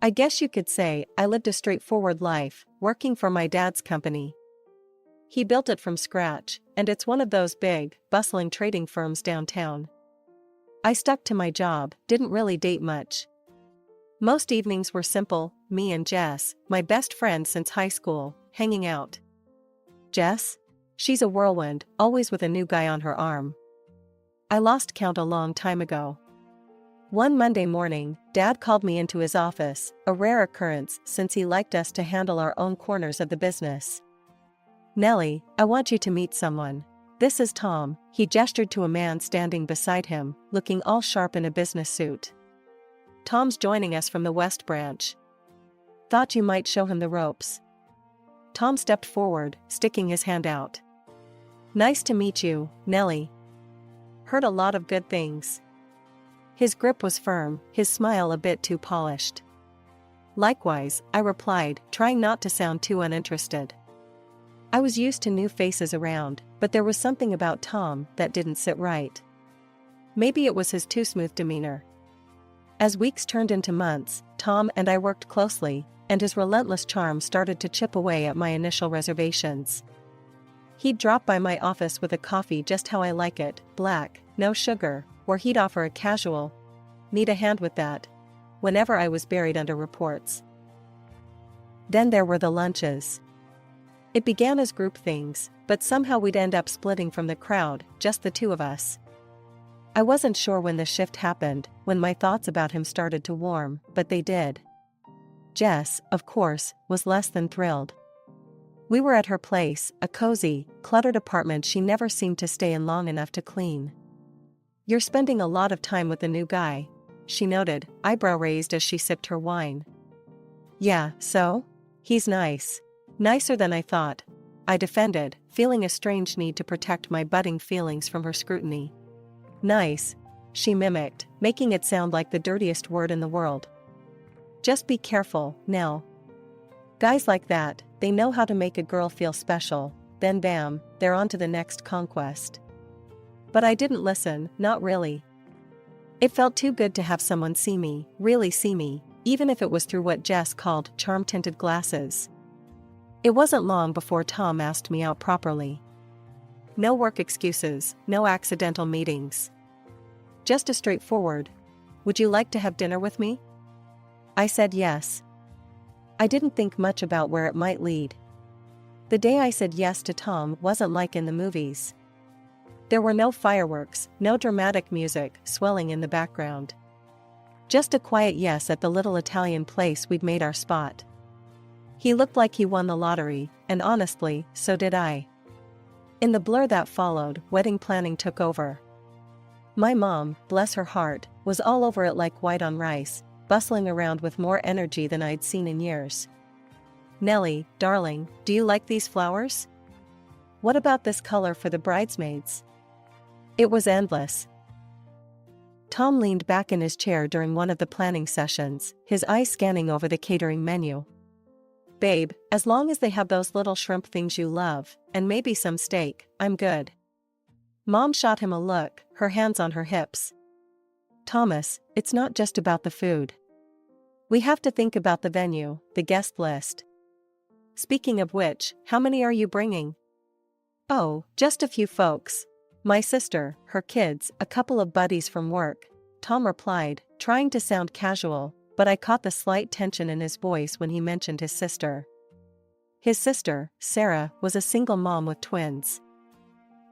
I guess you could say I lived a straightforward life, working for my dad's company. He built it from scratch, and it's one of those big, bustling trading firms downtown. I stuck to my job, didn't really date much. Most evenings were simple, me and Jess, my best friend since high school, hanging out. Jess? She's a whirlwind, always with a new guy on her arm. I lost count a long time ago. One Monday morning, Dad called me into his office, a rare occurrence since he liked us to handle our own corners of the business. "Nellie, I want you to meet someone. This is Tom," he gestured to a man standing beside him, looking all sharp in a business suit. "Tom's joining us from the West Branch. Thought you might show him the ropes." Tom stepped forward, sticking his hand out. "Nice to meet you, Nellie. Heard a lot of good things." His grip was firm, his smile a bit too polished. "Likewise," I replied, trying not to sound too uninterested. I was used to new faces around, but there was something about Tom that didn't sit right. Maybe it was his too smooth demeanor. As weeks turned into months, Tom and I worked closely, and his relentless charm started to chip away at my initial reservations. He'd drop by my office with a coffee just how I like it, black, no sugar, or he'd offer a casual, "Need a hand with that?" whenever I was buried under reports. Then there were the lunches. It began as group things, but somehow we'd end up splitting from the crowd, just the two of us. I wasn't sure when the shift happened, when my thoughts about him started to warm, but they did. Jess, of course, was less than thrilled. We were at her place, a cozy, cluttered apartment she never seemed to stay in long enough to clean. "You're spending a lot of time with the new guy," she noted, eyebrow raised as she sipped her wine. "Yeah, so? He's nice. Nicer than I thought," I defended, feeling a strange need to protect my budding feelings from her scrutiny. "Nice," she mimicked, making it sound like the dirtiest word in the world. "Just be careful, Nell. Guys like that, they know how to make a girl feel special, then bam, they're on to the next conquest." But I didn't listen, not really. It felt too good to have someone see me, really see me, even if it was through what Jess called charm-tinted glasses. It wasn't long before Tom asked me out properly. No work excuses, no accidental meetings. Just a straightforward, "Would you like to have dinner with me?" I said yes. I didn't think much about where it might lead. The day I said yes to Tom wasn't like in the movies. There were no fireworks, no dramatic music swelling in the background. Just a quiet yes at the little Italian place we'd made our spot. He looked like he won the lottery, and honestly, so did I. In the blur that followed, wedding planning took over. My mom, bless her heart, was all over it like white on rice, bustling around with more energy than I'd seen in years. "Nellie, darling, do you like these flowers? What about this color for the bridesmaids?" It was endless. Tom leaned back in his chair during one of the planning sessions, his eyes scanning over the catering menu. "Babe, as long as they have those little shrimp things you love, and maybe some steak, I'm good." Mom shot him a look, her hands on her hips. "Thomas, it's not just about the food. We have to think about the venue, the guest list. Speaking of which, how many are you bringing?" "Oh, just a few folks. My sister, her kids, a couple of buddies from work," Tom replied, trying to sound casual, but I caught the slight tension in his voice when he mentioned his sister. His sister, Sarah, was a single mom with twins.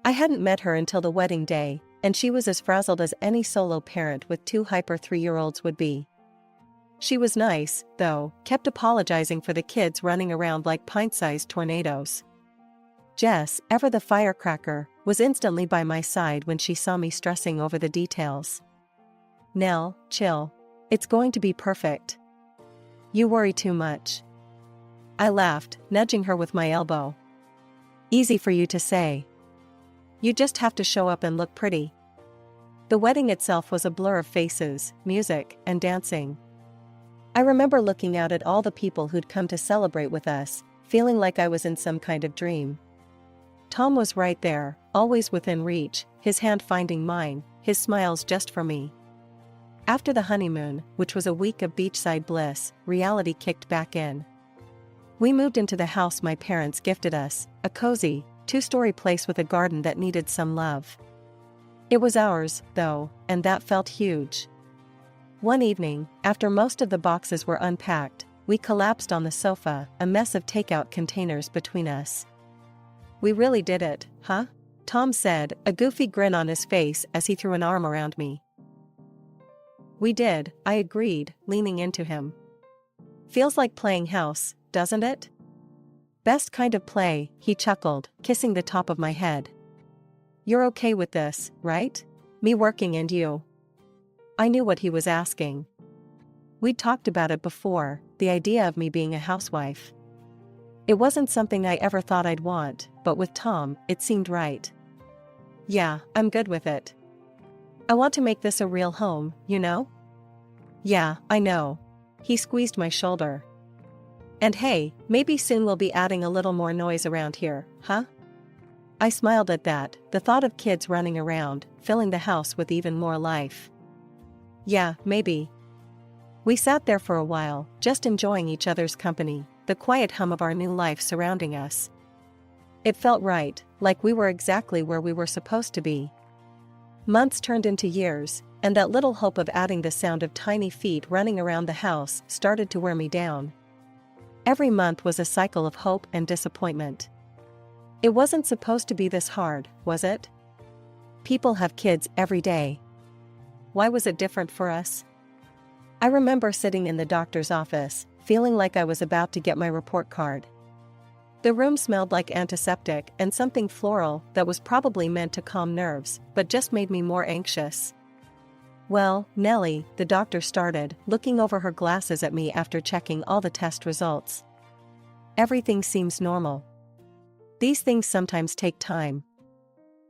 I hadn't met her until the wedding day, and she was as frazzled as any solo parent with two hyper 3-year-olds would be. She was nice, though, kept apologizing for the kids running around like pint-sized tornadoes. Jess, ever the firecracker, was instantly by my side when she saw me stressing over the details. "Nell, chill. It's going to be perfect. You worry too much." I laughed, nudging her with my elbow. "Easy for you to say. You just have to show up and look pretty." The wedding itself was a blur of faces, music, and dancing. I remember looking out at all the people who'd come to celebrate with us, feeling like I was in some kind of dream. Tom was right there, always within reach, his hand finding mine, his smiles just for me. After the honeymoon, which was a week of beachside bliss, reality kicked back in. We moved into the house my parents gifted us, a cozy, two-story place with a garden that needed some love. It was ours, though, and that felt huge. One evening, after most of the boxes were unpacked, we collapsed on the sofa, a mess of takeout containers between us. "We really did it, huh?" Tom said, a goofy grin on his face as he threw an arm around me. "We did," I agreed, leaning into him. "Feels like playing house, doesn't it?" "Best kind of play," he chuckled, kissing the top of my head. "You're okay with this, right? Me working and you?" I knew what he was asking. We'd talked about it before, the idea of me being a housewife. It wasn't something I ever thought I'd want, but with Tom, it seemed right. "Yeah, I'm good with it. I want to make this a real home, you know?" "Yeah, I know." He squeezed my shoulder. "And hey, maybe soon we'll be adding a little more noise around here, huh?" I smiled at that, the thought of kids running around, filling the house with even more life. "Yeah, maybe." We sat there for a while, just enjoying each other's company, the quiet hum of our new life surrounding us. It felt right, like we were exactly where we were supposed to be. Months turned into years, and that little hope of adding the sound of tiny feet running around the house started to wear me down. Every month was a cycle of hope and disappointment. It wasn't supposed to be this hard, was it? People have kids every day. Why was it different for us? I remember sitting in the doctor's office, feeling like I was about to get my report card. The room smelled like antiseptic and something floral that was probably meant to calm nerves, but just made me more anxious. "Well, Nellie," the doctor started, looking over her glasses at me after checking all the test results. "Everything seems normal. These things sometimes take time.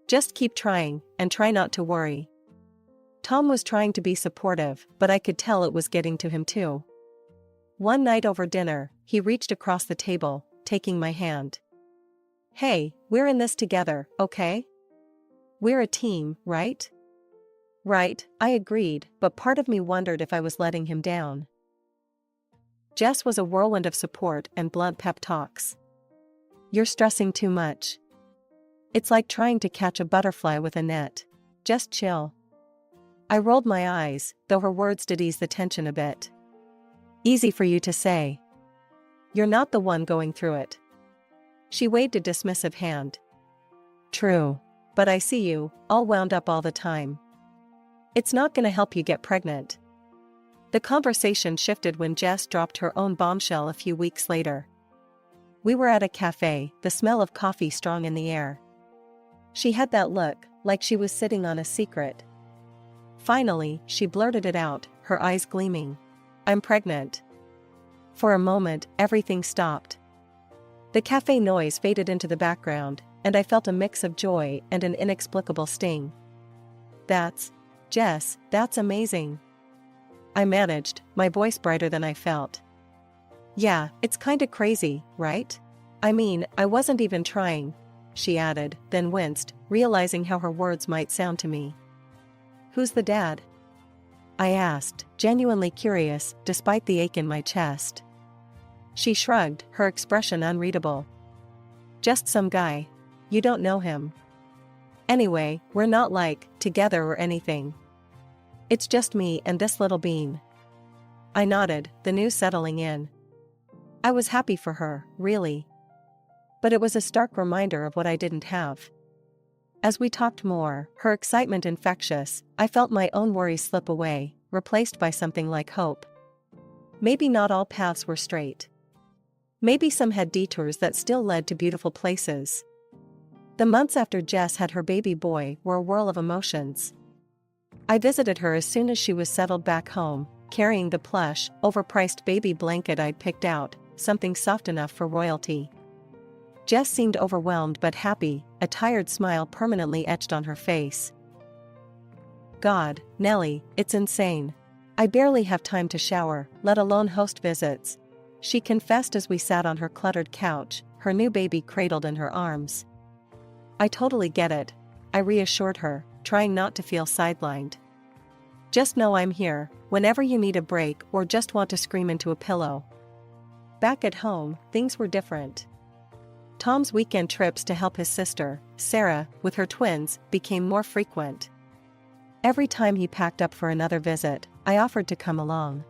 Just keep trying, and try not to worry." Tom was trying to be supportive, but I could tell it was getting to him too. One night over dinner, he reached across the table, taking my hand. "Hey, we're in this together, okay? We're a team, right?" "Right," I agreed, but part of me wondered if I was letting him down. Jess was a whirlwind of support and blunt pep talks. "You're stressing too much. It's like trying to catch a butterfly with a net. Just chill." I rolled my eyes, though her words did ease the tension a bit. "Easy for you to say. You're not the one going through it." She waved a dismissive hand. "True. But I see you, all wound up all the time. It's not gonna help you get pregnant." The conversation shifted when Jess dropped her own bombshell a few weeks later. We were at a cafe, the smell of coffee strong in the air. She had that look, like she was sitting on a secret. Finally, she blurted it out, her eyes gleaming. "I'm pregnant." For a moment, everything stopped. The cafe noise faded into the background, and I felt a mix of joy and an inexplicable sting. Jess, that's amazing." I managed, my voice brighter than I felt. "Yeah, it's kinda crazy, right? I mean, I wasn't even trying," she added, then winced, realizing how her words might sound to me. "Who's the dad?" I asked, genuinely curious, despite the ache in my chest. She shrugged, her expression unreadable. "Just some guy. You don't know him. Anyway, we're not together or anything. It's just me and this little bean." I nodded, the news settling in. I was happy for her, really. But it was a stark reminder of what I didn't have. As we talked more, her excitement infectious, I felt my own worries slip away, replaced by something like hope. Maybe not all paths were straight. Maybe some had detours that still led to beautiful places. The months after Jess had her baby boy were a whirl of emotions. I visited her as soon as she was settled back home, carrying the plush, overpriced baby blanket I'd picked out, something soft enough for royalty. Jess seemed overwhelmed but happy, a tired smile permanently etched on her face. "God, Nellie, it's insane. I barely have time to shower, let alone host visits," she confessed as we sat on her cluttered couch, her new baby cradled in her arms. "I totally get it," I reassured her, trying not to feel sidelined. Just know I'm here, whenever you need a break or just want to scream into a pillow. Back at home, things were different. Tom's weekend trips to help his sister, Sarah, with her twins, became more frequent. Every time he packed up for another visit, I offered to come along.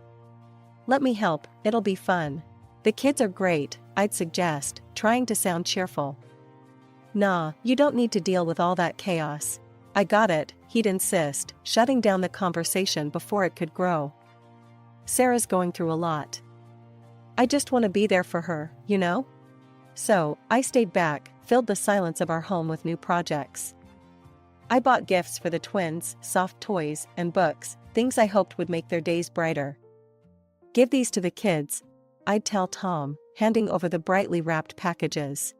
Let me help, it'll be fun. The kids are great, I'd suggest, trying to sound cheerful. Nah, you don't need to deal with all that chaos. I got it, he'd insist, shutting down the conversation before it could grow. Sarah's going through a lot. I just want to be there for her, you know? So, I stayed back, filled the silence of our home with new projects. I bought gifts for the twins, soft toys, and books, things I hoped would make their days brighter. Give these to the kids, I'd tell Tom, handing over the brightly wrapped packages.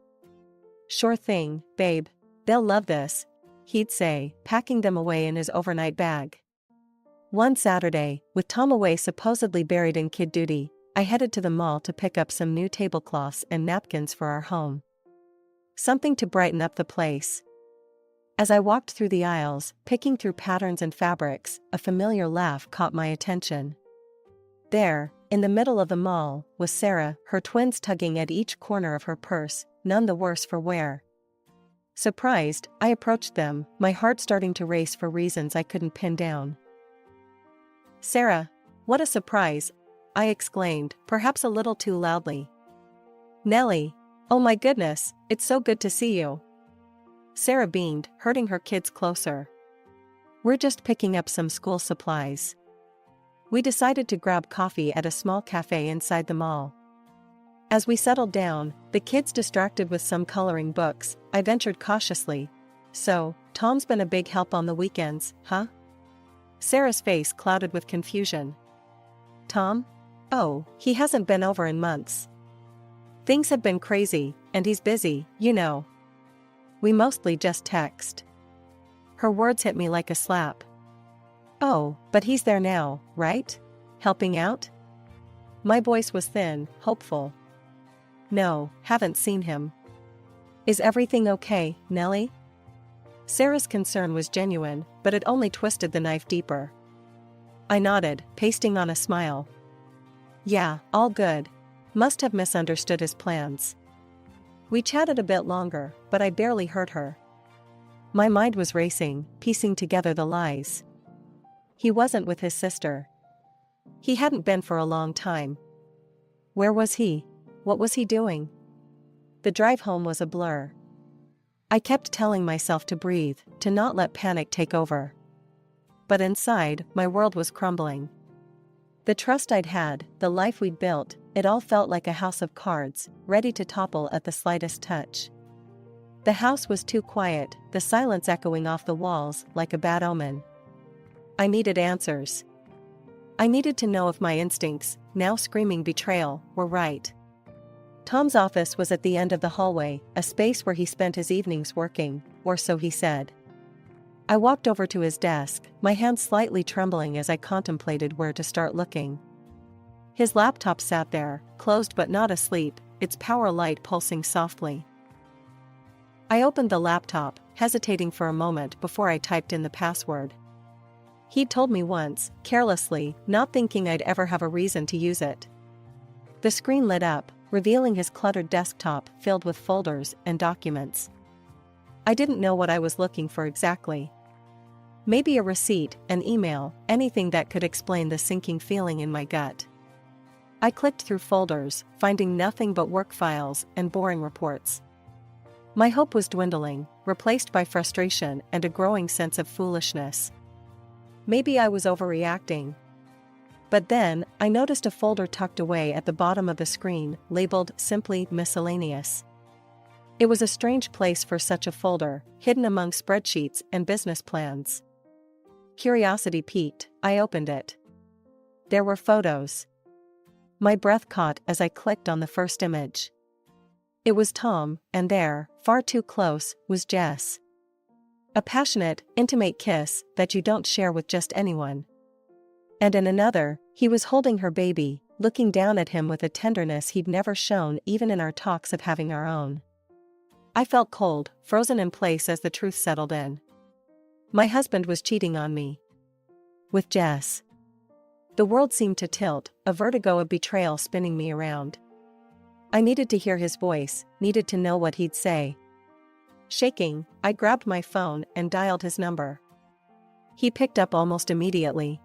Sure thing, babe. They'll love this, he'd say, packing them away in his overnight bag. One Saturday, with Tom away supposedly buried in kid duty, I headed to the mall to pick up some new tablecloths and napkins for our home. Something to brighten up the place. As I walked through the aisles, picking through patterns and fabrics, a familiar laugh caught my attention. There, in the middle of the mall, was Sarah, her twins tugging at each corner of her purse, none the worse for wear. Surprised, I approached them, my heart starting to race for reasons I couldn't pin down. Sarah, what a surprise, I exclaimed, perhaps a little too loudly. Nellie, oh my goodness, it's so good to see you. Sarah beamed, herding her kids closer. We're just picking up some school supplies. We decided to grab coffee at a small cafe inside the mall. As we settled down, the kids distracted with some coloring books, I ventured cautiously. So, Tom's been a big help on the weekends, huh? Sarah's face clouded with confusion. Tom? Oh, he hasn't been over in months. Things have been crazy, and he's busy, you know. We mostly just text. Her words hit me like a slap. Oh, but he's there now, right? Helping out? My voice was thin, hopeful. No, haven't seen him. Is everything okay, Nellie? Sarah's concern was genuine, but it only twisted the knife deeper. I nodded, pasting on a smile. Yeah, all good. Must have misunderstood his plans. We chatted a bit longer, but I barely heard her. My mind was racing, piecing together the lies. He wasn't with his sister. He hadn't been for a long time. Where was he? What was he doing? The drive home was a blur. I kept telling myself to breathe, to not let panic take over. But inside, my world was crumbling. The trust I'd had, the life we'd built, it all felt like a house of cards, ready to topple at the slightest touch. The house was too quiet, the silence echoing off the walls like a bad omen. I needed answers. I needed to know if my instincts, now screaming betrayal, were right. Tom's office was at the end of the hallway, a space where he spent his evenings working, or so he said. I walked over to his desk, my hands slightly trembling as I contemplated where to start looking. His laptop sat there, closed but not asleep, its power light pulsing softly. I opened the laptop, hesitating for a moment before I typed in the password. He'd told me once, carelessly, not thinking I'd ever have a reason to use it. The screen lit up, revealing his cluttered desktop filled with folders and documents. I didn't know what I was looking for exactly. Maybe a receipt, an email, anything that could explain the sinking feeling in my gut. I clicked through folders, finding nothing but work files and boring reports. My hope was dwindling, replaced by frustration and a growing sense of foolishness. Maybe I was overreacting. But then, I noticed a folder tucked away at the bottom of the screen, labeled simply Miscellaneous. It was a strange place for such a folder, hidden among spreadsheets and business plans. Curiosity piqued, I opened it. There were photos. My breath caught as I clicked on the first image. It was Tom, and there, far too close, was Jess. A passionate, intimate kiss that you don't share with just anyone. And in another, he was holding her baby, looking down at him with a tenderness he'd never shown even in our talks of having our own. I felt cold, frozen in place as the truth settled in. My husband was cheating on me. With Jess. The world seemed to tilt, a vertigo of betrayal spinning me around. I needed to hear his voice, needed to know what he'd say. Shaking, I grabbed my phone and dialed his number. He picked up almost immediately.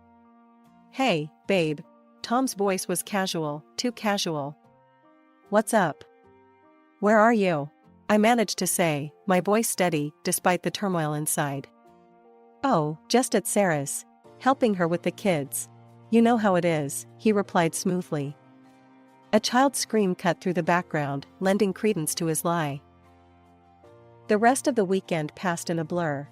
"Hey, babe." Tom's voice was casual, too casual. "What's up? Where are you?" I managed to say, my voice steady, despite the turmoil inside. "Oh, just at Sarah's. Helping her with the kids. You know how it is," he replied smoothly. A child's scream cut through the background, lending credence to his lie. The rest of the weekend passed in a blur.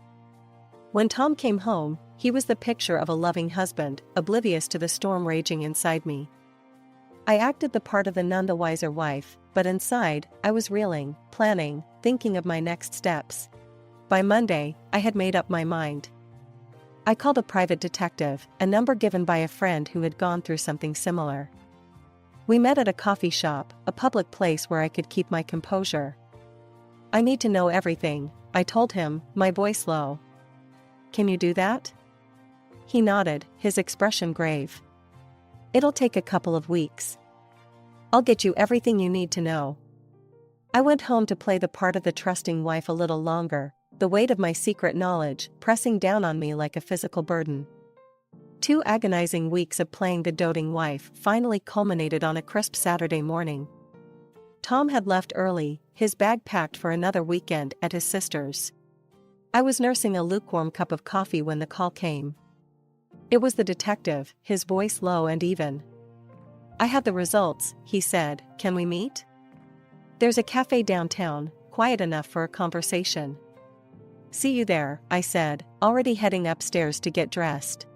When Tom came home, he was the picture of a loving husband, oblivious to the storm raging inside me. I acted the part of the none the wiser wife, but inside, I was reeling, planning, thinking of my next steps. By Monday, I had made up my mind. I called a private detective, a number given by a friend who had gone through something similar. We met at a coffee shop, a public place where I could keep my composure. "I need to know everything," I told him, my voice low. "Can you do that?" He nodded, his expression grave. "It'll take a couple of weeks. I'll get you everything you need to know." I went home to play the part of the trusting wife a little longer, the weight of my secret knowledge pressing down on me like a physical burden. 2 agonizing weeks of playing the doting wife finally culminated on a crisp Saturday morning. Tom had left early, his bag packed for another weekend at his sister's. I was nursing a lukewarm cup of coffee when the call came. It was the detective, his voice low and even. "I have the results," he said. "Can we meet?" "There's a cafe downtown, quiet enough for a conversation." "See you there," I said, already heading upstairs to get dressed.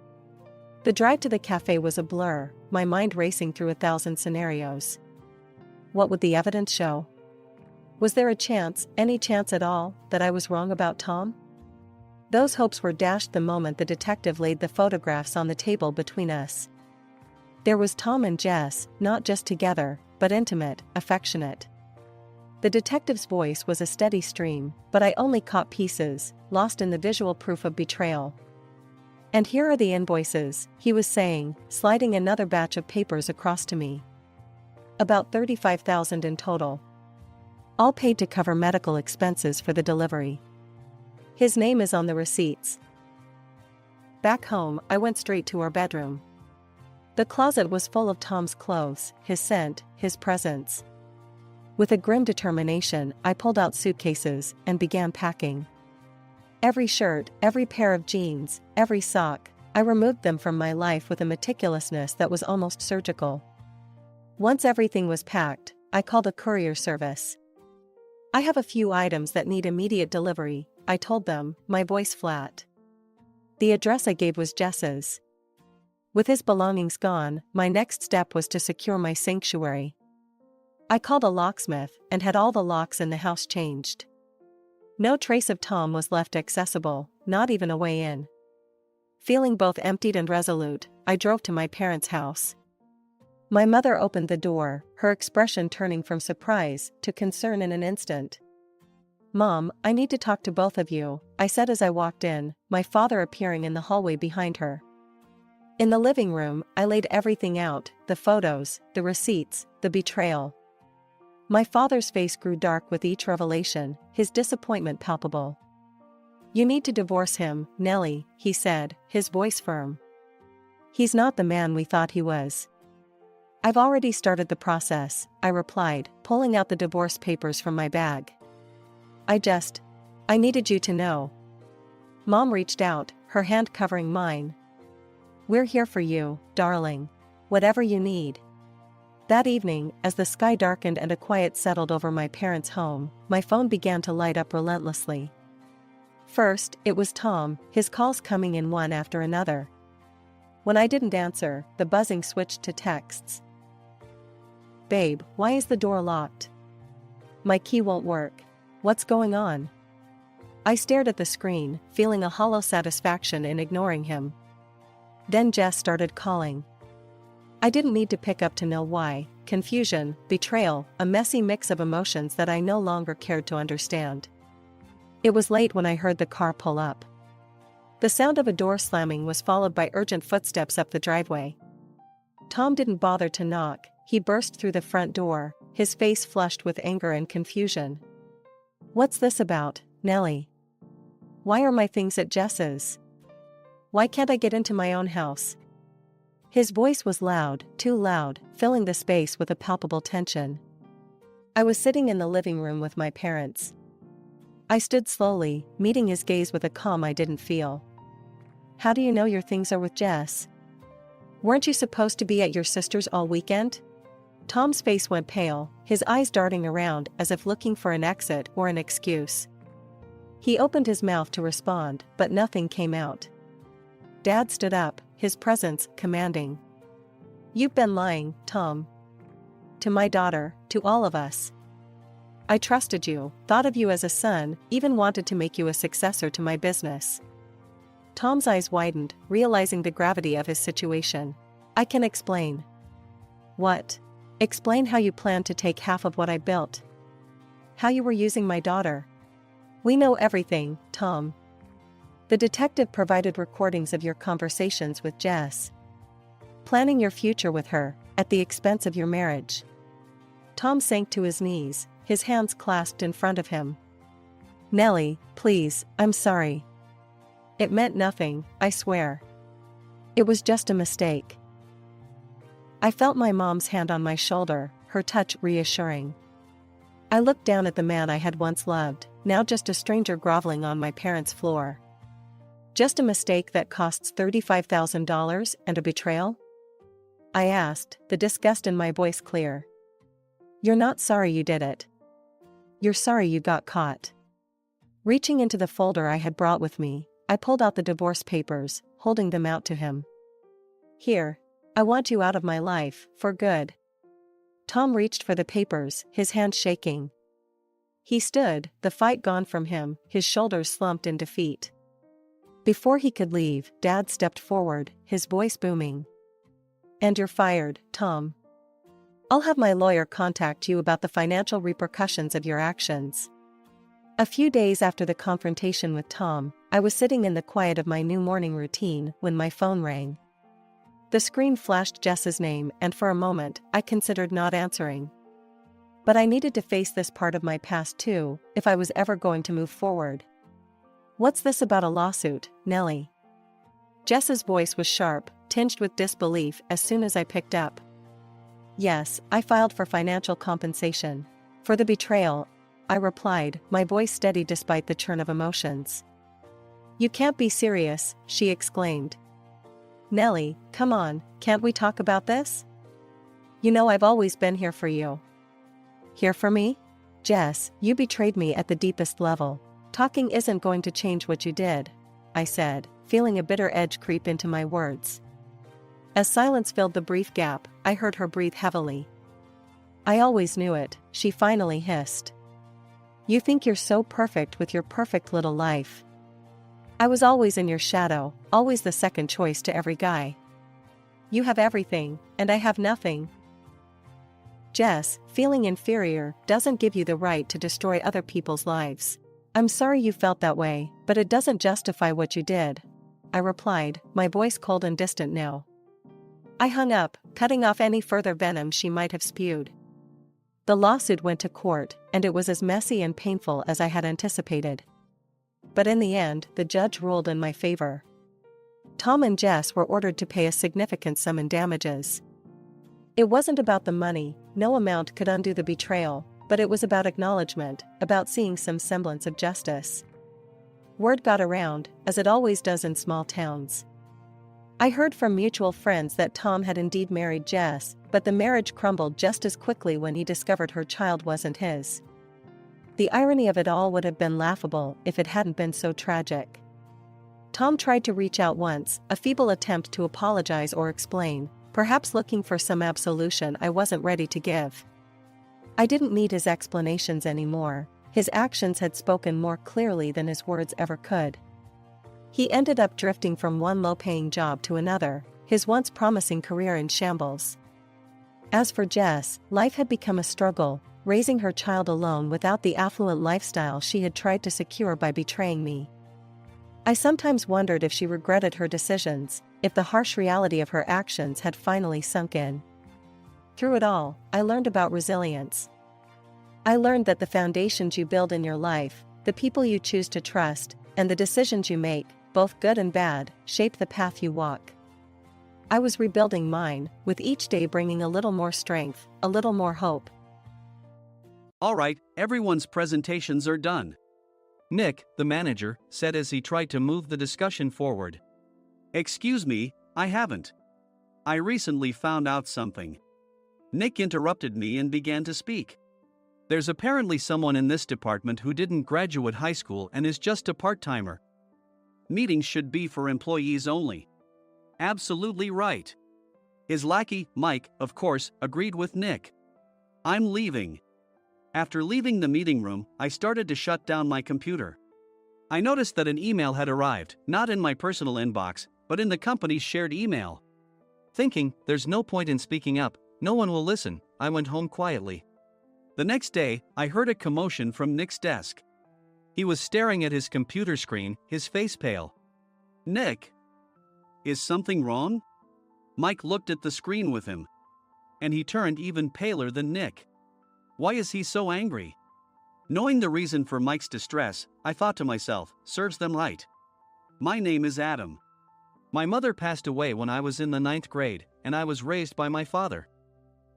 The drive to the cafe was a blur, my mind racing through 1,000 scenarios. What would the evidence show? Was there a chance, any chance at all, that I was wrong about Tom? Those hopes were dashed the moment the detective laid the photographs on the table between us. There was Tom and Jess, not just together, but intimate, affectionate. The detective's voice was a steady stream, but I only caught pieces, lost in the visual proof of betrayal. "And here are the invoices," he was saying, sliding another batch of papers across to me. "About $35,000 in total. All paid to cover medical expenses for the delivery. His name is on the receipts." Back home, I went straight to our bedroom. The closet was full of Tom's clothes, his scent, his presence. With a grim determination, I pulled out suitcases and began packing. Every shirt, every pair of jeans, every sock, I removed them from my life with a meticulousness that was almost surgical. Once everything was packed, I called a courier service. "I have a few items that need immediate delivery," I told them, my voice flat. The address I gave was Jess's. With his belongings gone, my next step was to secure my sanctuary. I called a locksmith and had all the locks in the house changed. No trace of Tom was left accessible, not even a way in. Feeling both emptied and resolute, I drove to my parents' house. My mother opened the door, her expression turning from surprise to concern in an instant. "Mom, I need to talk to both of you," I said as I walked in, my father appearing in the hallway behind her. In the living room, I laid everything out, the photos, the receipts, the betrayal. My father's face grew dark with each revelation, his disappointment palpable. "You need to divorce him, Nellie," he said, his voice firm. "He's not the man we thought he was." "I've already started the process," I replied, pulling out the divorce papers from my bag. I needed you to know." Mom reached out, her hand covering mine. "We're here for you, darling. Whatever you need." That evening, as the sky darkened and a quiet settled over my parents' home, my phone began to light up relentlessly. First, it was Tom, his calls coming in one after another. When I didn't answer, the buzzing switched to texts. "Babe, why is the door locked? My key won't work. What's going on?" I stared at the screen, feeling a hollow satisfaction in ignoring him. Then Jess started calling. I didn't need to pick up to know why. Confusion, betrayal, a messy mix of emotions that I no longer cared to understand. It was late when I heard the car pull up. The sound of a door slamming was followed by urgent footsteps up the driveway. Tom didn't bother to knock, he burst through the front door, his face flushed with anger and confusion. "What's this about, Nellie? Why are my things at Jess's? Why can't I get into my own house?" His voice was loud, too loud, filling the space with a palpable tension. I was sitting in the living room with my parents. I stood slowly, meeting his gaze with a calm I didn't feel. "How do you know your things are with Jess? Weren't you supposed to be at your sister's all weekend?" Tom's face went pale, his eyes darting around as if looking for an exit or an excuse. He opened his mouth to respond, but nothing came out. Dad stood up, his presence commanding. "You've been lying, Tom. To my daughter, to all of us. I trusted you, thought of you as a son, even wanted to make you a successor to my business." Tom's eyes widened, realizing the gravity of his situation. "I can explain." "What?" "Explain how you planned to take half of what I built. How you were using my daughter." "We know everything, Tom. The detective provided recordings of your conversations with Jess. Planning your future with her, at the expense of your marriage." Tom sank to his knees, his hands clasped in front of him. "Nellie, please, I'm sorry. It meant nothing, I swear. It was just a mistake." I felt my mom's hand on my shoulder, her touch reassuring. I looked down at the man I had once loved, now just a stranger groveling on my parents' floor. Just a mistake that costs $35,000 and a betrayal? I asked, the disgust in my voice clear. "You're not sorry you did it. You're sorry you got caught." Reaching into the folder I had brought with me, I pulled out the divorce papers, holding them out to him. "Here. I want you out of my life, for good." Tom reached for the papers, his hand shaking. He stood, the fight gone from him, his shoulders slumped in defeat. Before he could leave, Dad stepped forward, his voice booming. "And you're fired, Tom. I'll have my lawyer contact you about the financial repercussions of your actions." A few days after the confrontation with Tom, I was sitting in the quiet of my new morning routine when my phone rang. The screen flashed Jess's name, and for a moment, I considered not answering. But I needed to face this part of my past too, if I was ever going to move forward. "What's this about a lawsuit, Nellie?" Jess's voice was sharp, tinged with disbelief as soon as I picked up. "Yes, I filed for financial compensation. For the betrayal," I replied, my voice steady despite the churn of emotions. "You can't be serious," she exclaimed. "Nellie, come on, can't we talk about this? You know I've always been here for you." "Here for me? Jess, you betrayed me at the deepest level. Talking isn't going to change what you did," I said, feeling a bitter edge creep into my words. As silence filled the brief gap, I heard her breathe heavily. "I always knew it," she finally hissed. "You think you're so perfect with your perfect little life. I was always in your shadow, always the second choice to every guy. You have everything, and I have nothing. Jess, feeling inferior doesn't give you the right to destroy other people's lives. I'm sorry you felt that way, but it doesn't justify what you did," I replied, my voice cold and distant now. I hung up, cutting off any further venom she might have spewed. The lawsuit went to court, and it was as messy and painful as I had anticipated. But in the end, the judge ruled in my favor. Tom and Jess were ordered to pay a significant sum in damages. It wasn't about the money, no amount could undo the betrayal, but it was about acknowledgement, about seeing some semblance of justice. Word got around, as it always does in small towns. I heard from mutual friends that Tom had indeed married Jess, but the marriage crumbled just as quickly when he discovered her child wasn't his. The irony of it all would have been laughable if it hadn't been so tragic. Tom tried to reach out once, a feeble attempt to apologize or explain, perhaps looking for some absolution I wasn't ready to give. I didn't need his explanations anymore, his actions had spoken more clearly than his words ever could. He ended up drifting from one low-paying job to another, his once promising career in shambles. As for Jess, life had become a struggle, raising her child alone without the affluent lifestyle she had tried to secure by betraying me. I sometimes wondered if she regretted her decisions, if the harsh reality of her actions had finally sunk in. Through it all, I learned about resilience. I learned that the foundations you build in your life, the people you choose to trust, and the decisions you make, both good and bad, shape the path you walk. I was rebuilding mine, with each day bringing a little more strength, a little more hope. Alright, everyone's presentations are done. Nick, the manager, said as he tried to move the discussion forward. Excuse me, I haven't. I recently found out something. Nick interrupted me and began to speak. There's apparently someone in this department who didn't graduate high school and is just a part-timer. Meetings should be for employees only. Absolutely right. His lackey, Mike, of course, agreed with Nick. I'm leaving. After leaving the meeting room, I started to shut down my computer. I noticed that an email had arrived, not in my personal inbox, but in the company's shared email. Thinking, there's no point in speaking up, no one will listen, I went home quietly. The next day, I heard a commotion from Nick's desk. He was staring at his computer screen, his face pale. Nick! Is something wrong? Mike looked at the screen with him. And he turned even paler than Nick. Why is he so angry? Knowing the reason for Mike's distress, I thought to myself, serves them right. My name is Adam. My mother passed away when I was in the 9th grade, and I was raised by my father.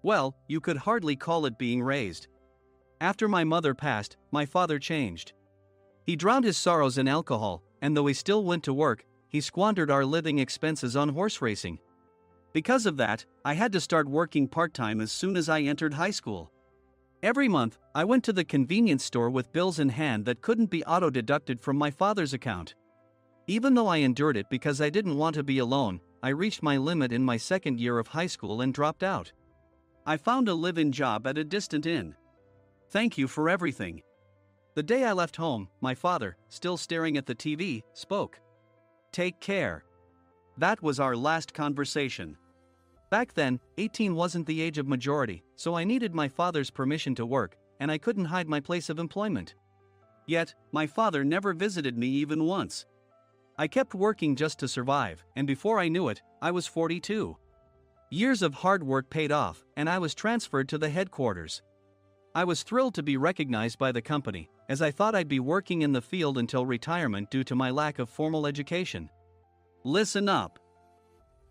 Well, you could hardly call it being raised. After my mother passed, my father changed. He drowned his sorrows in alcohol, and though he still went to work, he squandered our living expenses on horse racing. Because of that, I had to start working part-time as soon as I entered high school. Every month, I went to the convenience store with bills in hand that couldn't be auto-deducted from my father's account. Even though I endured it because I didn't want to be alone, I reached my limit in my second year of high school and dropped out. I found a live-in job at a distant inn. Thank you for everything. The day I left home, my father, still staring at the TV, spoke. Take care. That was our last conversation. Back then, 18 wasn't the age of majority, so I needed my father's permission to work, and I couldn't hide my place of employment. Yet, my father never visited me even once. I kept working just to survive, and before I knew it, I was 42. Years of hard work paid off, and I was transferred to the headquarters. I was thrilled to be recognized by the company, as I thought I'd be working in the field until retirement due to my lack of formal education. Listen up.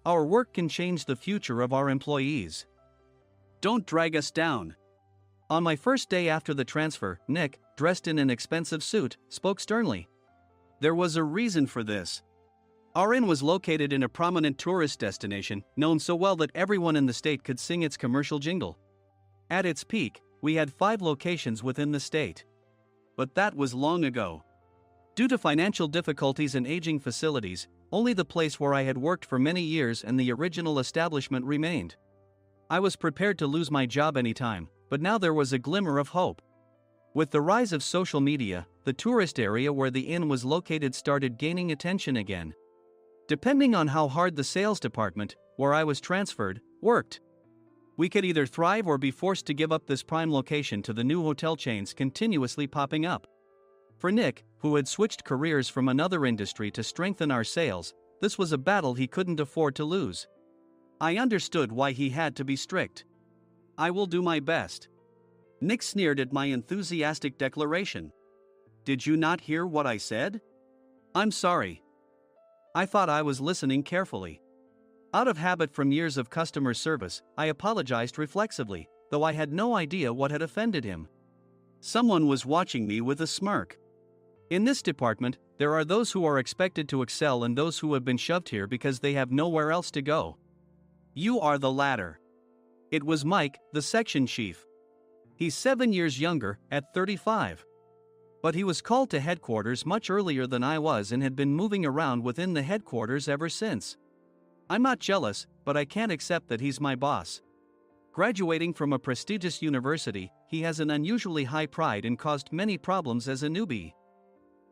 Our work can change the future of our employees. Don't drag us down. On my first day after the transfer, Nick, dressed in an expensive suit, spoke sternly. There was a reason for this. Our inn was located in a prominent tourist destination, known so well that everyone in the state could sing its commercial jingle. At its peak, we had 5 locations within the state. But that was long ago. Due to financial difficulties and aging facilities, only the place where I had worked for many years and the original establishment remained. I was prepared to lose my job anytime, but now there was a glimmer of hope. With the rise of social media, the tourist area where the inn was located started gaining attention again. Depending on how hard the sales department, where I was transferred, worked, we could either thrive or be forced to give up this prime location to the new hotel chains continuously popping up. For Nick, who had switched careers from another industry to strengthen our sales, this was a battle he couldn't afford to lose. I understood why he had to be strict. I will do my best. Nick sneered at my enthusiastic declaration. Did you not hear what I said? I'm sorry. I thought I was listening carefully. Out of habit from years of customer service, I apologized reflexively, though I had no idea what had offended him. Someone was watching me with a smirk. In this department, there are those who are expected to excel and those who have been shoved here because they have nowhere else to go. You are the latter. It was Mike, the section chief. He's 7 years younger, at 35. But he was called to headquarters much earlier than I was and had been moving around within the headquarters ever since. I'm not jealous, but I can't accept that he's my boss. Graduating from a prestigious university, he has an unusually high pride and caused many problems as a newbie,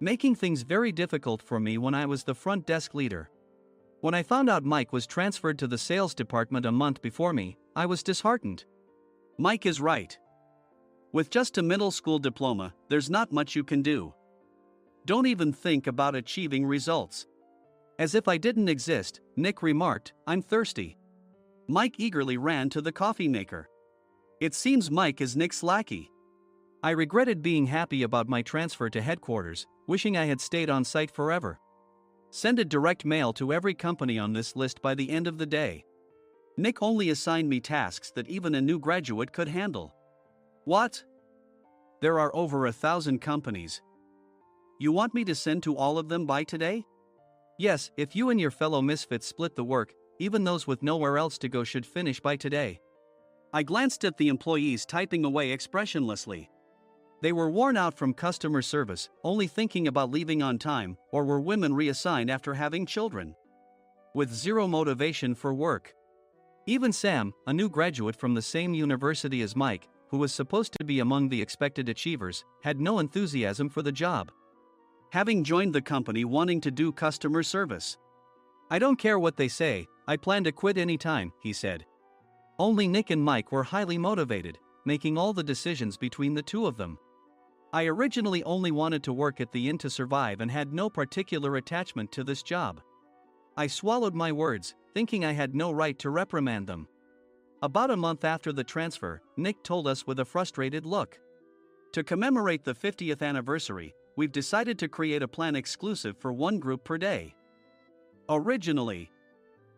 making things very difficult for me when I was the front desk leader. When I found out Mike was transferred to the sales department a month before me, I was disheartened. Mike is right. With just a middle school diploma, there's not much you can do. Don't even think about achieving results. As if I didn't exist, Nick remarked, I'm thirsty. Mike eagerly ran to the coffee maker. It seems Mike is Nick's lackey. I regretted being happy about my transfer to headquarters, wishing I had stayed on site forever. Send a direct mail to every company on this list by the end of the day. Nick only assigned me tasks that even a new graduate could handle. What? There are over 1,000 companies. You want me to send to all of them by today? Yes, if you and your fellow misfits split the work, even those with nowhere else to go should finish by today. I glanced at the employees typing away expressionlessly. They were worn out from customer service, only thinking about leaving on time, or were women reassigned after having children. With zero motivation for work. Even Sam, a new graduate from the same university as Mike, who was supposed to be among the expected achievers, had no enthusiasm for the job. Having joined the company wanting to do customer service. I don't care what they say, I plan to quit anytime, he said. Only Nick and Mike were highly motivated, making all the decisions between the two of them. I originally only wanted to work at the inn to survive and had no particular attachment to this job. I swallowed my words, thinking I had no right to reprimand them. About a month after the transfer, Nick told us with a frustrated look. To commemorate the 50th anniversary, we've decided to create a plan exclusive for one group per day. Originally,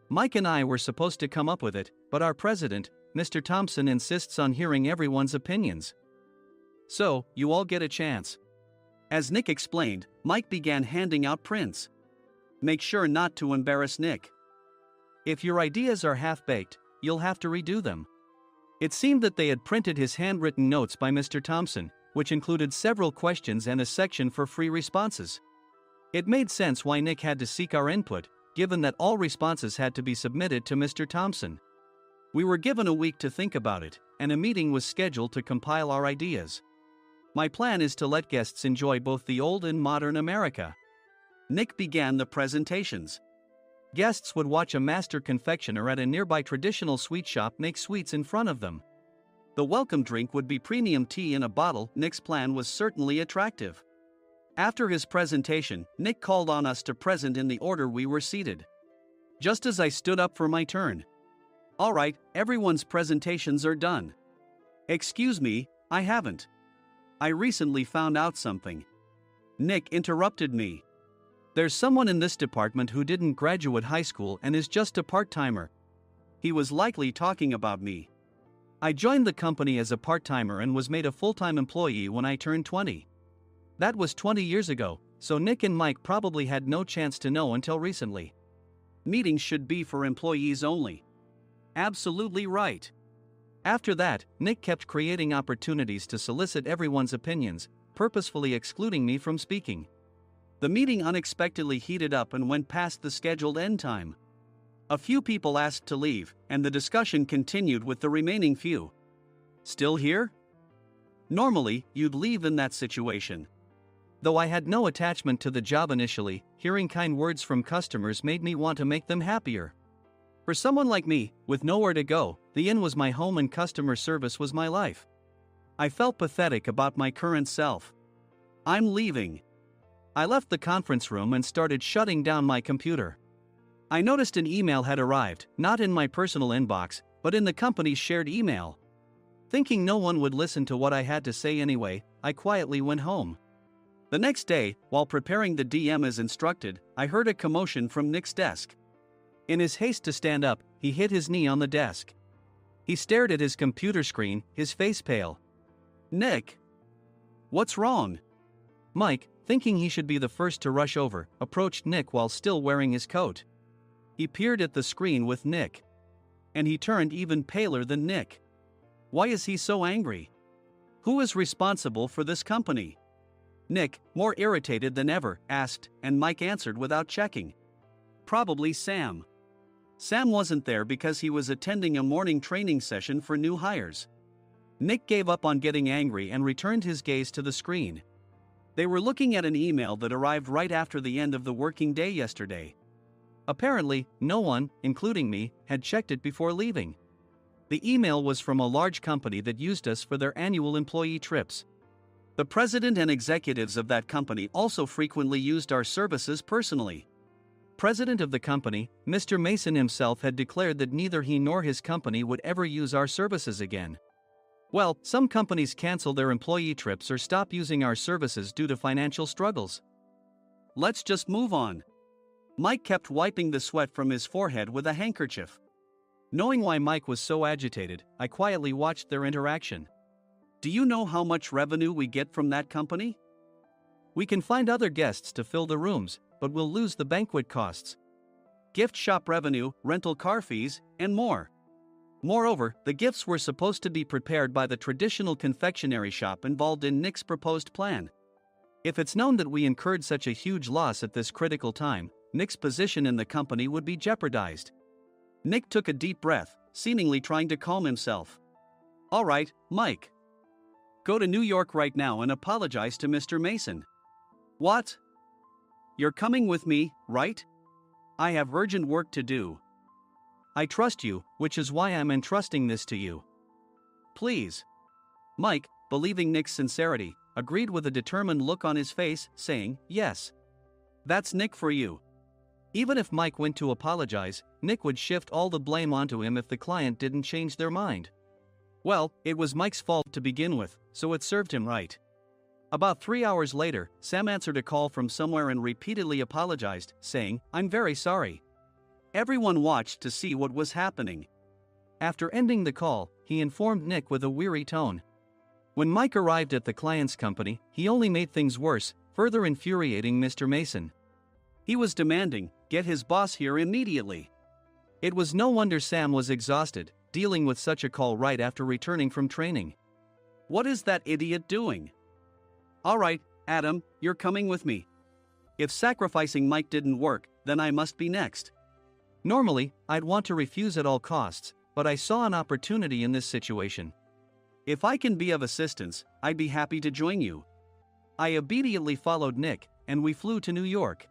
Mike and I were supposed to come up with it, but our president, Mr. Thompson, insists on hearing everyone's opinions. So, you all get a chance. As Nick explained, Mike began handing out prints. Make sure not to embarrass Nick. If your ideas are half-baked, you'll have to redo them. It seemed that they had printed his handwritten notes by Mr. Thompson, which included several questions and a section for free responses. It made sense why Nick had to seek our input, given that all responses had to be submitted to Mr. Thompson. We were given a week to think about it, and a meeting was scheduled to compile our ideas. My plan is to let guests enjoy both the old and modern America. Nick began the presentations. Guests would watch a master confectioner at a nearby traditional sweet shop make sweets in front of them. The welcome drink would be premium tea in a bottle. Nick's plan was certainly attractive. After his presentation, Nick called on us to present in the order we were seated. Just as I stood up for my turn. All right, everyone's presentations are done. Excuse me, I haven't. I recently found out something. Nick interrupted me. There's someone in this department who didn't graduate high school and is just a part-timer. He was likely talking about me. I joined the company as a part-timer and was made a full-time employee when I turned 20. That was 20 years ago, so Nick and Mike probably had no chance to know until recently. Meetings should be for employees only. Absolutely right. After that, Nick kept creating opportunities to solicit everyone's opinions, purposefully excluding me from speaking. The meeting unexpectedly heated up and went past the scheduled end time. A few people asked to leave, and the discussion continued with the remaining few. Still here? Normally, you'd leave in that situation. Though I had no attachment to the job initially, hearing kind words from customers made me want to make them happier. For someone like me, with nowhere to go, the inn was my home and customer service was my life. I felt pathetic about my current self. I'm leaving. I left the conference room and started shutting down my computer. I noticed an email had arrived, not in my personal inbox, but in the company's shared email. Thinking no one would listen to what I had to say anyway, I quietly went home. The next day, while preparing the DM as instructed, I heard a commotion from Nick's desk. In his haste to stand up, he hit his knee on the desk. He stared at his computer screen, his face pale. Nick! What's wrong? Mike, thinking he should be the first to rush over, approached Nick while still wearing his coat. He peered at the screen with Nick. And he turned even paler than Nick. Why is he so angry? Who is responsible for this company? Nick, more irritated than ever, asked, and Mike answered without checking. Probably Sam. Sam wasn't there because he was attending a morning training session for new hires. Nick gave up on getting angry and returned his gaze to the screen. They were looking at an email that arrived right after the end of the working day yesterday. Apparently, no one, including me, had checked it before leaving. The email was from a large company that used us for their annual employee trips. The president and executives of that company also frequently used our services personally. President of the company, Mr. Mason himself had declared that neither he nor his company would ever use our services again. Well, some companies cancel their employee trips or stop using our services due to financial struggles. Let's just move on. Mike kept wiping the sweat from his forehead with a handkerchief. Knowing why Mike was so agitated, I quietly watched their interaction. Do you know how much revenue we get from that company? We can find other guests to fill the rooms, but we'll lose the banquet costs, gift shop revenue, rental car fees, and more. Moreover, the gifts were supposed to be prepared by the traditional confectionery shop involved in Nick's proposed plan. If it's known that we incurred such a huge loss at this critical time, Nick's position in the company would be jeopardized. Nick took a deep breath, seemingly trying to calm himself. All right, Mike. Go to New York right now and apologize to Mr. Mason. What? You're coming with me, right? I have urgent work to do. I trust you, which is why I'm entrusting this to you. Please. Mike, believing Nick's sincerity, agreed with a determined look on his face, saying, yes. That's Nick for you. Even if Mike went to apologize, Nick would shift all the blame onto him if the client didn't change their mind. Well, it was Mike's fault to begin with, so it served him right. About 3 hours later, Sam answered a call from somewhere and repeatedly apologized, saying, I'm very sorry. Everyone watched to see what was happening. After ending the call, he informed Nick with a weary tone. When Mike arrived at the client's company, he only made things worse, further infuriating Mr. Mason. He was demanding, get his boss here immediately. It was no wonder Sam was exhausted, dealing with such a call right after returning from training. What is that idiot doing? All right, Adam, you're coming with me. If sacrificing Mike didn't work, then I must be next. Normally, I'd want to refuse at all costs, but I saw an opportunity in this situation. If I can be of assistance, I'd be happy to join you. I obediently followed Nick, and we flew to New York.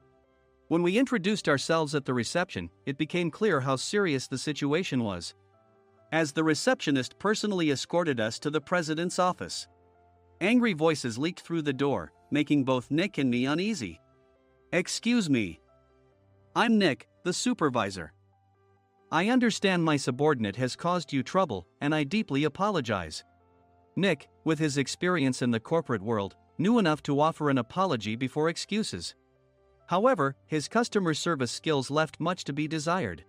When we introduced ourselves at the reception, it became clear how serious the situation was, as the receptionist personally escorted us to the president's office. Angry voices leaked through the door, making both Nick and me uneasy. Excuse me. I'm Nick, the supervisor. I understand my subordinate has caused you trouble, and I deeply apologize. Nick, with his experience in the corporate world, knew enough to offer an apology before excuses. However, his customer service skills left much to be desired.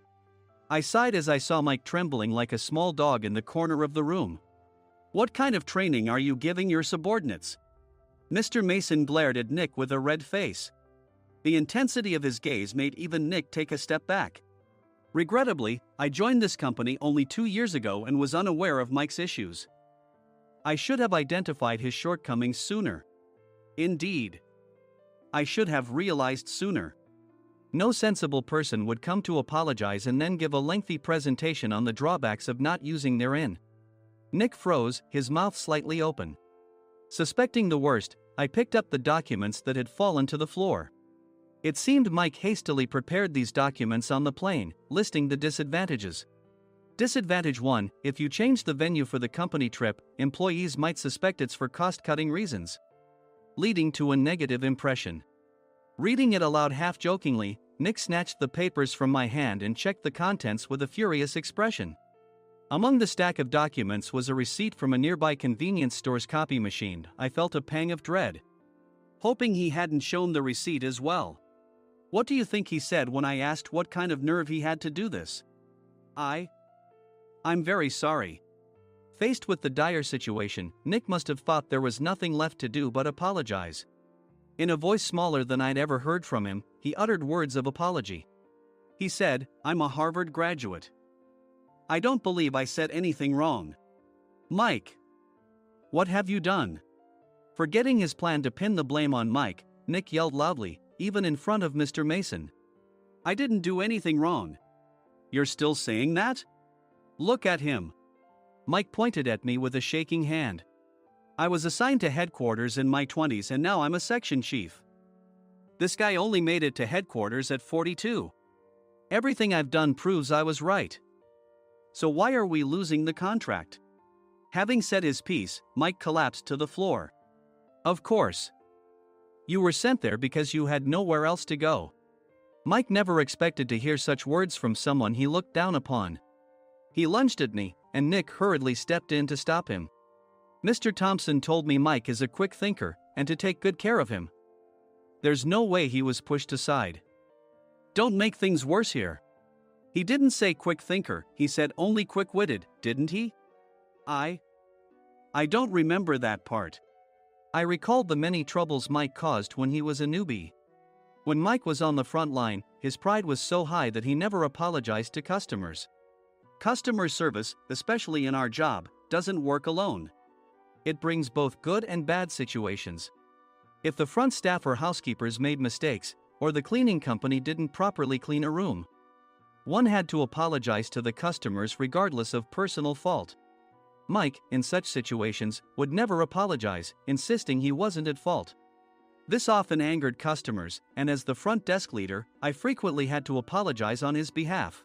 I sighed as I saw Mike trembling like a small dog in the corner of the room. What kind of training are you giving your subordinates? Mr. Mason glared at Nick with a red face. The intensity of his gaze made even Nick take a step back. Regrettably, I joined this company only 2 years ago and was unaware of Mike's issues. I should have identified his shortcomings sooner. Indeed. I should have realized sooner. No sensible person would come to apologize and then give a lengthy presentation on the drawbacks of not using their in. Nick froze, his mouth slightly open. Suspecting the worst, I picked up the documents that had fallen to the floor. It seemed Mike hastily prepared these documents on the plane, listing the disadvantages. Disadvantage 1: if you change the venue for the company trip, employees might suspect it's for cost-cutting reasons, leading to a negative impression. Reading it aloud half-jokingly, Nick snatched the papers from my hand and checked the contents with a furious expression. Among the stack of documents was a receipt from a nearby convenience store's copy machine. I felt a pang of dread, hoping he hadn't shown the receipt as well. What do you think he said when I asked what kind of nerve he had to do this? I'm very sorry. Faced with the dire situation, Nick must have thought there was nothing left to do but apologize. In a voice smaller than I'd ever heard from him, he uttered words of apology. He said, I'm a Harvard graduate. I don't believe I said anything wrong. Mike! What have you done? Forgetting his plan to pin the blame on Mike, Nick yelled loudly, even in front of Mr. Mason. I didn't do anything wrong. You're still saying that? Look at him. Mike pointed at me with a shaking hand. I was assigned to headquarters in my 20s and now I'm a section chief. This guy only made it to headquarters at 42. Everything I've done proves I was right. So why are we losing the contract? Having said his piece, Mike collapsed to the floor. Of course. You were sent there because you had nowhere else to go. Mike never expected to hear such words from someone he looked down upon. He lunged at me, and Nick hurriedly stepped in to stop him. Mr. Thompson told me Mike is a quick thinker, and to take good care of him. There's no way he was pushed aside. Don't make things worse here. He didn't say quick thinker, he said only quick-witted, didn't he? I don't remember that part. I recalled the many troubles Mike caused when he was a newbie. When Mike was on the front line, his pride was so high that he never apologized to customers. Customer service, especially in our job, doesn't work alone. It brings both good and bad situations. If the front staff or housekeepers made mistakes, or the cleaning company didn't properly clean a room, one had to apologize to the customers regardless of personal fault. Mike, in such situations, would never apologize, insisting he wasn't at fault. This often angered customers, and as the front desk leader, I frequently had to apologize on his behalf.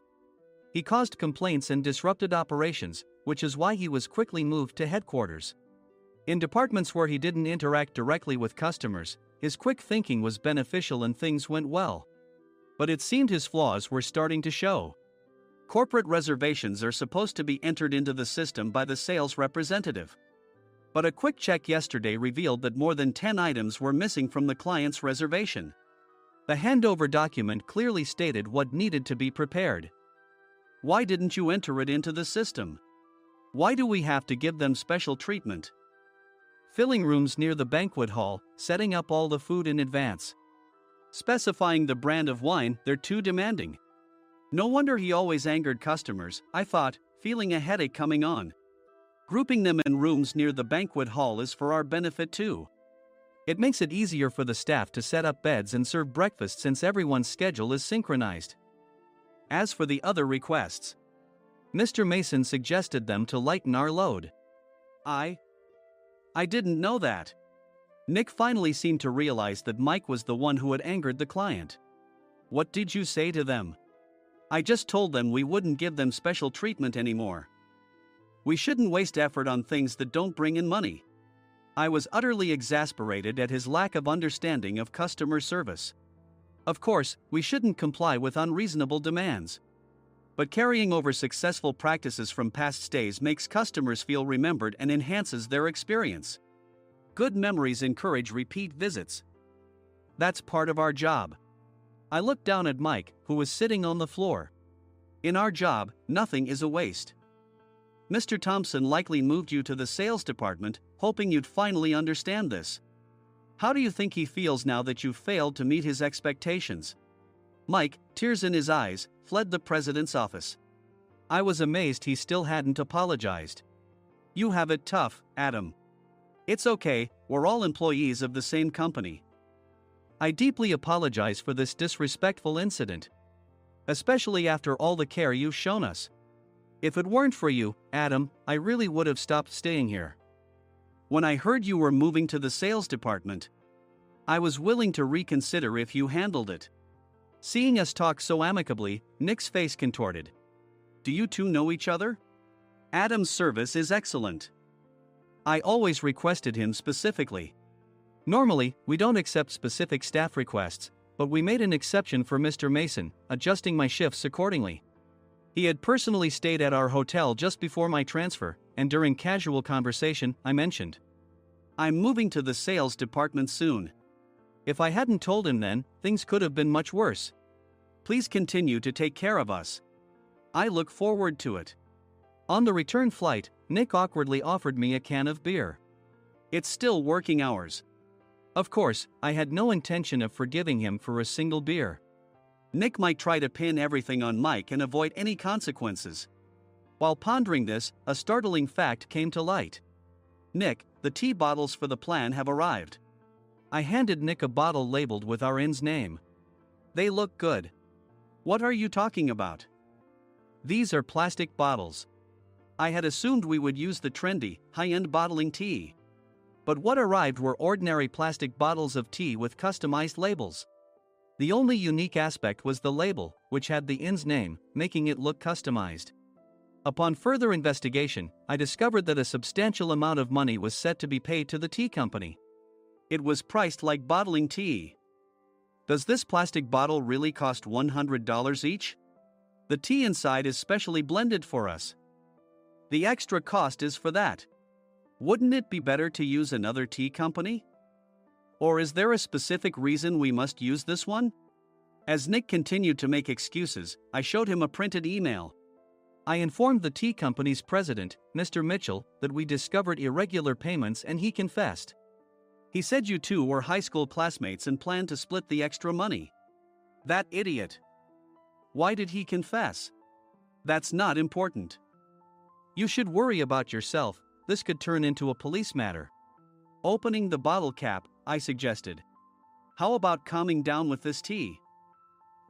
He caused complaints and disrupted operations, which is why he was quickly moved to headquarters. In departments where he didn't interact directly with customers, his quick thinking was beneficial and things went well. But it seemed his flaws were starting to show. Corporate reservations are supposed to be entered into the system by the sales representative. But a quick check yesterday revealed that more than 10 items were missing from the client's reservation. The handover document clearly stated what needed to be prepared. Why didn't you enter it into the system? Why do we have to give them special treatment? Filling rooms near the banquet hall, setting up all the food in advance. Specifying the brand of wine, they're too demanding. No wonder he always angered customers, I thought, feeling a headache coming on. Grouping them in rooms near the banquet hall is for our benefit too. It makes it easier for the staff to set up beds and serve breakfast since everyone's schedule is synchronized. As for the other requests, Mr. Mason suggested them to lighten our load. I didn't know that. Nick finally seemed to realize that Mike was the one who had angered the client. What did you say to them? I just told them we wouldn't give them special treatment anymore. We shouldn't waste effort on things that don't bring in money. I was utterly exasperated at his lack of understanding of customer service. Of course, we shouldn't comply with unreasonable demands. But carrying over successful practices from past stays makes customers feel remembered and enhances their experience. Good memories encourage repeat visits. That's part of our job. I looked down at Mike, who was sitting on the floor. In our job, nothing is a waste. Mr. Thompson likely moved you to the sales department, hoping you'd finally understand this. How do you think he feels now that you failed to meet his expectations? Mike, tears in his eyes, fled the president's office. I was amazed he still hadn't apologized. You have it tough, Adam. It's okay, we're all employees of the same company. I deeply apologize for this disrespectful incident. Especially after all the care you've shown us. If it weren't for you, Adam, I really would have stopped staying here. When I heard you were moving to the sales department, I was willing to reconsider if you handled it. Seeing us talk so amicably, Nick's face contorted. Do you two know each other? Adam's service is excellent. I always requested him specifically. Normally, we don't accept specific staff requests, but we made an exception for Mr. Mason, adjusting my shifts accordingly. He had personally stayed at our hotel just before my transfer, and during casual conversation, I mentioned, I'm moving to the sales department soon. If I hadn't told him then, things could have been much worse. Please continue to take care of us. I look forward to it. On the return flight, Nick awkwardly offered me a can of beer. It's still working hours. Of course, I had no intention of forgiving him for a single beer. Nick might try to pin everything on Mike and avoid any consequences. While pondering this, a startling fact came to light. Nick, the tea bottles for the plan have arrived. I handed Nick a bottle labeled with our inn's name. They look good. What are you talking about? These are plastic bottles. I had assumed we would use the trendy, high-end bottling tea. But what arrived were ordinary plastic bottles of tea with customized labels. The only unique aspect was the label, which had the inn's name, making it look customized. Upon further investigation, I discovered that a substantial amount of money was set to be paid to the tea company. It was priced like bottling tea. Does this plastic bottle really cost $100 each? The tea inside is specially blended for us. The extra cost is for that. Wouldn't it be better to use another tea company? Or is there a specific reason we must use this one? As Nick continued to make excuses, I showed him a printed email. I informed the tea company's president, Mr. Mitchell, that we discovered irregular payments and he confessed. He said you two were high school classmates and planned to split the extra money. That idiot. Why did he confess? That's not important. You should worry about yourself, this could turn into a police matter. Opening the bottle cap, I suggested. How about calming down with this tea?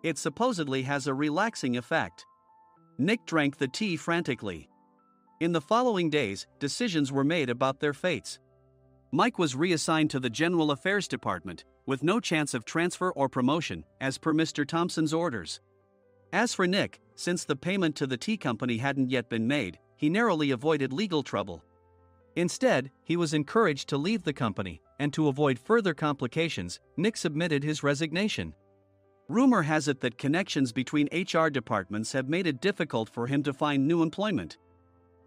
It supposedly has a relaxing effect. Nick drank the tea frantically. In the following days, decisions were made about their fates. Mike was reassigned to the General Affairs Department, with no chance of transfer or promotion, as per Mr. Thompson's orders. As for Nick, since the payment to the tea company hadn't yet been made, he narrowly avoided legal trouble. Instead, he was encouraged to leave the company, and to avoid further complications, Nick submitted his resignation. Rumor has it that connections between HR departments have made it difficult for him to find new employment.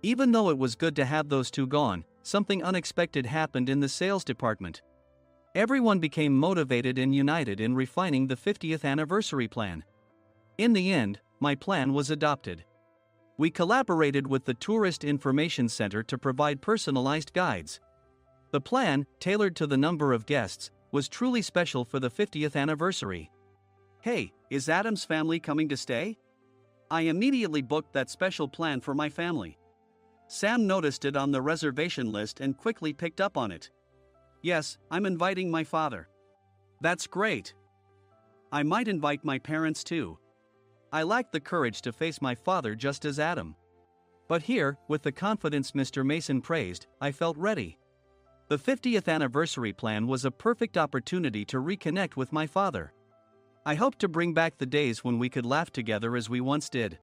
Even though it was good to have those two gone, something unexpected happened in the sales department. Everyone became motivated and united in refining the 50th anniversary plan. In the end, my plan was adopted. We collaborated with the Tourist Information Center to provide personalized guides. The plan, tailored to the number of guests, was truly special for the 50th anniversary. Hey, is Adam's family coming to stay? I immediately booked that special plan for my family. Sam noticed it on the reservation list and quickly picked up on it. Yes, I'm inviting my father. That's great. I might invite my parents too. I lacked the courage to face my father just as Adam. But here, with the confidence Mr. Mason praised, I felt ready. The 50th anniversary plan was a perfect opportunity to reconnect with my father. I hoped to bring back the days when we could laugh together as we once did.